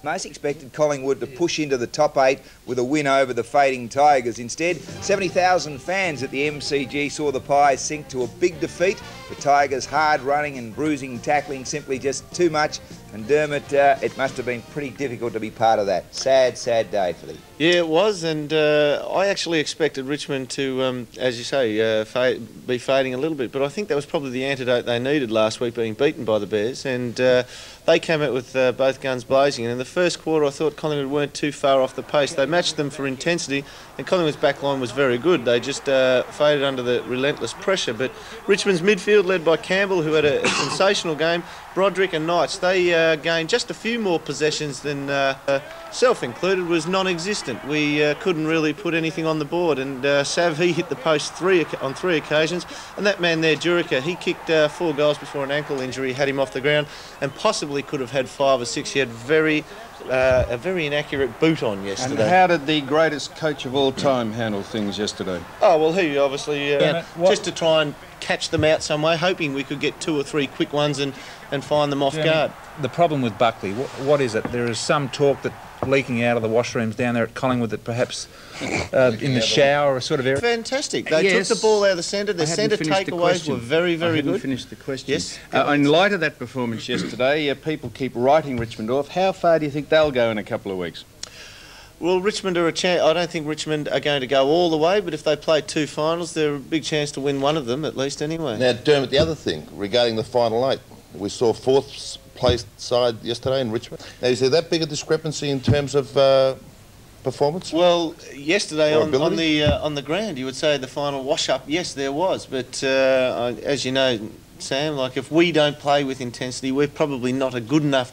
Most expected Collingwood to push into the top 8 with a win over the fading Tigers. Instead, 70,000 fans at the MCG saw the Pies sink to a big defeat. The Tigers' hard running and bruising tackling simply just too much. And Dermot, it must have been pretty difficult to be part of that. Sad, sad day for them. Yeah, it was, and I actually expected Richmond to, as you say, be fading a little bit, but I think that was probably the antidote they needed last week, being beaten by the Bears, and they came out with both guns blazing. And in the first quarter, I thought Collingwood weren't too far off the pace. They matched them for intensity, and Collingwood's back line was very good. They just faded under the relentless pressure. But Richmond's midfield, led by Campbell, who had a sensational game, Broderick and Knights, they gained just a few more possessions than self included, was non-existent. We couldn't really put anything on the board, and Sav, he hit the post on three occasions, and that man there, Jurica, he kicked 4 goals before an ankle injury had him off the ground, and possibly could have had 5 or 6. He had a very inaccurate boot on yesterday. And how did the greatest coach of all time handle things yesterday? Oh, well, he obviously, just to try and catch them out some way, hoping we could get 2 or 3 quick ones and find them off guard. The problem with Buckley, what is it? There is some talk that leaking out of the washrooms down there at Collingwood that perhaps in the shower or sort of area. Fantastic. They took the ball out of the centre. The centre takeaways were very, very good. I hadn't finished the question. Yes. In light of that performance yesterday, people keep writing Richmond off. How far do you think they'll go in a couple of weeks? Well, Richmond are a chance. I don't think Richmond are going to go all the way, but if they play 2 finals, they're a big chance to win one of them at least anyway. Now, Dermot, the other thing regarding the final 8, we saw 4th place side yesterday in Richmond. Now, is there that big a discrepancy in terms of performance? Well, yesterday on the ground, you would say the final wash-up, yes, there was. But as you know, Sam, like if we don't play with intensity, we're probably not a good enough